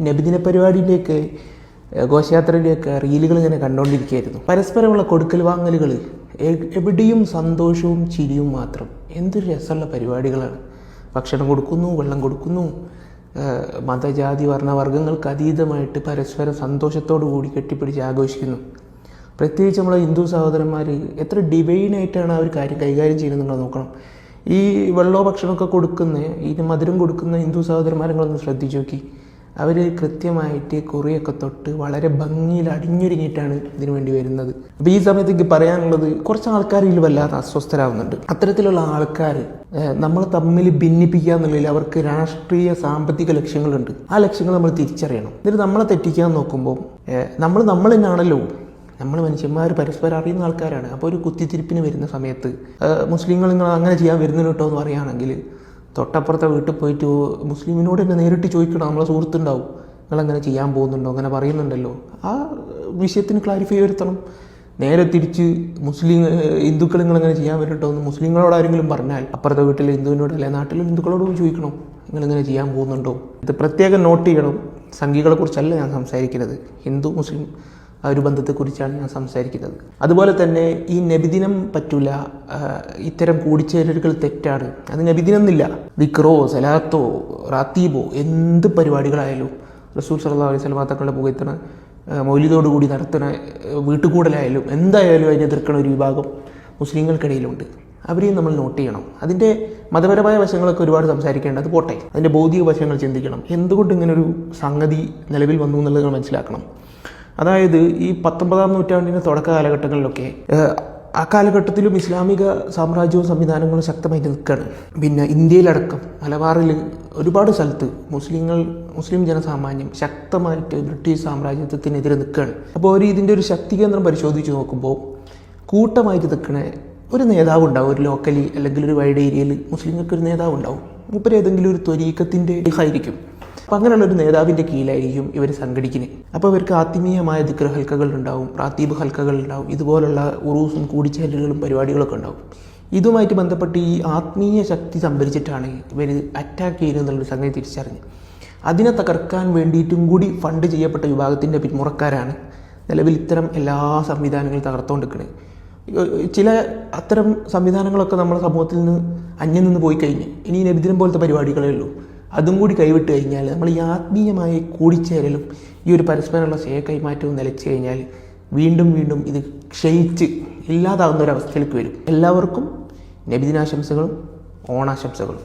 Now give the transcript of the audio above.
നബിദിന പരിപാടിൻ്റെയൊക്കെ ഘോഷയാത്രയുടെയൊക്കെ റീലുകൾ ഇങ്ങനെ കണ്ടുകൊണ്ടിരിക്കുകയായിരുന്നു. പരസ്പരമുള്ള കൊടുക്കൽ വാങ്ങലുകൾ, എവിടെയും സന്തോഷവും ചിരിയും മാത്രം. എന്തൊരു രസമുള്ള പരിപാടികളാണ്. ഭക്ഷണം കൊടുക്കുന്നു, വെള്ളം കൊടുക്കുന്നു, മതജാതി വർണ്ണവർഗ്ഗങ്ങൾക്ക് അതീതമായിട്ട് പരസ്പരം സന്തോഷത്തോടു കൂടി കെട്ടിപ്പിടിച്ച് ആഘോഷിക്കുന്നു. പ്രത്യേകിച്ച് നമ്മളെ ഹിന്ദു സഹോദരന്മാർ എത്ര ഡിവൈനായിട്ടാണ് ആ ഒരു കാര്യം കൈകാര്യം ചെയ്യുന്നത് നിങ്ങൾ നോക്കണം. ഈ വെള്ളമോ ഭക്ഷണമൊക്കെ കൊടുക്കുന്ന, ഈ മധുരം കൊടുക്കുന്ന ഹിന്ദു സഹോദരന്മാരങ്ങളൊന്ന് ശ്രദ്ധിച്ചു നോക്കി. അവർ കൃത്യമായിട്ട് കുറിയൊക്കെ തൊട്ട് വളരെ ഭംഗിയിൽ അടിഞ്ഞൊരുങ്ങിയിട്ടാണ് ഇതിനു വേണ്ടി വരുന്നത്. അപ്പോൾ ഈ സമയത്ത് എനിക്ക് പറയാനുള്ളത്, കുറച്ച് ആൾക്കാർ ഇതിൽ വല്ലാതെ അസ്വസ്ഥരാകുന്നുണ്ട്. അത്തരത്തിലുള്ള ആൾക്കാർ നമ്മൾ തമ്മിൽ ഭിന്നിപ്പിക്കുക എന്നുള്ളതിൽ അവർക്ക് രാഷ്ട്രീയ സാമ്പത്തിക ലക്ഷ്യങ്ങളുണ്ട്. ആ ലക്ഷ്യങ്ങൾ നമ്മൾ തിരിച്ചറിയണം. എന്നിട്ട് നമ്മളെ തെറ്റിക്കാൻ നോക്കുമ്പോൾ നമ്മൾ തന്നെയാണല്ലോ, നമ്മൾ മനുഷ്യന്മാർ പരസ്പരം അറിയുന്ന ആൾക്കാരാണ്. അപ്പോൾ ഒരു കുത്തിത്തിരിപ്പിന് വരുന്ന സമയത്ത് മുസ്ലിങ്ങൾ നിങ്ങൾ അങ്ങനെ ചെയ്യാൻ വരുന്നുണ്ട് കേട്ടോ എന്ന് പറയുകയാണെങ്കിൽ തൊട്ടപ്പുറത്തെ വീട്ടിൽ പോയിട്ട് മുസ്ലിമിനോട് തന്നെ നേരിട്ട് ചോദിക്കണം. നമ്മളെ സുഹൃത്തുണ്ടാവും, നിങ്ങളങ്ങനെ ചെയ്യാൻ പോകുന്നുണ്ടോ, അങ്ങനെ പറയുന്നുണ്ടല്ലോ, ആ വിഷയത്തിന് ക്ലാരിഫൈ വരുത്തണം. നേരെ തിരിച്ച് ഹിന്ദുക്കൾ നിങ്ങളങ്ങനെ ചെയ്യാൻ വരുന്നുണ്ടോ എന്ന് മുസ്ലിങ്ങളോട് ആരെങ്കിലും പറഞ്ഞാൽ അപ്പുറത്തെ വീട്ടിലെ ഹിന്ദുവിനോട് അല്ലെ നാട്ടിലെ ഹിന്ദുക്കളോട് ചോദിക്കണം, നിങ്ങളിങ്ങനെ ചെയ്യാൻ പോകുന്നുണ്ടോ. ഇത് പ്രത്യേകം നോട്ട് ചെയ്യണം. സംഘികളെ കുറിച്ചല്ല ഞാൻ സംസാരിക്കുന്നത്, ഹിന്ദു മുസ്ലിം ആ ഒരു ബന്ധത്തെക്കുറിച്ചാണ് ഞാൻ സംസാരിക്കുന്നത്. അതുപോലെ തന്നെ ഈ നബിദിനം പറ്റൂല, ഇത്തരം കൂടിച്ചേരലുകൾ തെറ്റാണ്. അത് നബിദിനം എന്നില്ല, ദിക്റോ സലാത്തോ റാത്തീബോ എന്ത് പരിപാടികളായാലും റസൂൽ സല്ലല്ലാഹു അലൈഹി വസല്ലം തങ്ങളുടെ പുകഴ്ത്തണ മൗലിദോടുകൂടി നടത്തുന്ന വീട്ടുകൂടലായാലും എന്തായാലും അതിനെ എതിർക്കുന്ന ഒരു വിഭാഗം മുസ്ലിങ്ങൾക്കിടയിലുണ്ട്. അവരെയും നമ്മൾ നോട്ട് ചെയ്യണം. അതിൻ്റെ മതപരമായ വശങ്ങളൊക്കെ ഒരുപാട് സംസാരിക്കേണ്ട, അത് പോട്ടെ. അതിൻ്റെ ഭൗതിക വശങ്ങൾ ചിന്തിക്കണം. എന്തുകൊണ്ട് ഇങ്ങനൊരു സംഗതി നിലവിൽ വന്നു എന്നുള്ളത് മനസ്സിലാക്കണം. അതായത് ഈ 19-ാം നൂറ്റാണ്ടിൻ്റെ തുടക്ക കാലഘട്ടങ്ങളിലൊക്കെ ആ കാലഘട്ടത്തിലും ഇസ്ലാമിക സാമ്രാജ്യവും സംവിധാനങ്ങളും ശക്തമായിട്ട് നിൽക്കുകയാണ്. പിന്നെ ഇന്ത്യയിലടക്കം മലബാറിൽ ഒരുപാട് സ്ഥലത്ത് മുസ്ലിം ജനസാമാന്യം ശക്തമായിട്ട് ബ്രിട്ടീഷ് സാമ്രാജ്യത്തിനെതിരെ നിൽക്കുകയാണ്. അപ്പോൾ ഇതിൻ്റെ ഒരു ശക്തി കേന്ദ്രം പരിശോധിച്ച് നോക്കുമ്പോൾ കൂട്ടമായിട്ട് നിൽക്കണ ഒരു നേതാവ് ഉണ്ടാവും. ഒരു ലോക്കലി അല്ലെങ്കിൽ ഒരു വൈഡ് ഏരിയയിൽ മുസ്ലിങ്ങൾക്ക് ഒരു നേതാവ് ഉണ്ടാവും. മൂപ്പര് ഏതെങ്കിലും ഒരു ത്വരീക്കത്തിൻ്റെ ആയിരിക്കും. അപ്പം അങ്ങനെയുള്ള ഒരു നേതാവിൻ്റെ കീഴിലായിരിക്കും ഇവർ സംഘടിക്കുന്നത്. അപ്പോൾ ഇവർക്ക് ആത്മീയമായ ദിക്ർ ഹൽക്കകൾ ഉണ്ടാവും, റാത്തീബ് ഹൽക്കകൾ ഉണ്ടാവും, ഇതുപോലുള്ള ഉറൂസും കൂടിച്ചേരലുകളും പരിപാടികളൊക്കെ ഉണ്ടാവും. ഇതുമായിട്ട് ബന്ധപ്പെട്ട് ഈ ആത്മീയ ശക്തി സംഭരിച്ചിട്ടാണ് ഇവർ അറ്റാക്ക് ചെയ്യുന്നത് എന്നുള്ളൊരു സംഗതി തിരിച്ചറിഞ്ഞ് അതിനെ തകർക്കാൻ വേണ്ടിയിട്ടും കൂടി ഫണ്ട് ചെയ്യപ്പെട്ട വിഭാഗത്തിൻ്റെ പിന്മുറക്കാരാണ് നിലവിൽ ഇത്തരം എല്ലാ സംവിധാനങ്ങളും തകർത്തുകൊണ്ടിരിക്കുന്നത്. ചില അത്തരം സംവിധാനങ്ങളൊക്കെ നമ്മുടെ സമൂഹത്തിൽ നിന്ന് അന്യം നിന്ന് പോയി കഴിഞ്ഞ് ഇനി നബിദിനം പോലത്തെ പരിപാടികളേ ഉള്ളൂ. അതും കൂടി കൈവിട്ട് കഴിഞ്ഞാൽ നമ്മൾ ഈ ആത്മീയമായ കൂടിച്ചേരലും ഈ ഒരു പരസ്പരമുള്ള സ്നേഹ കൈമാറ്റവും നിലച്ചു കഴിഞ്ഞാൽ വീണ്ടും വീണ്ടും ഇത് ക്ഷയിച്ച് ഇല്ലാതാകുന്ന ഒരവസ്ഥയിലേക്ക് വരും. എല്ലാവർക്കും നബിദിനാശംസകളും ഓണാശംസകളും.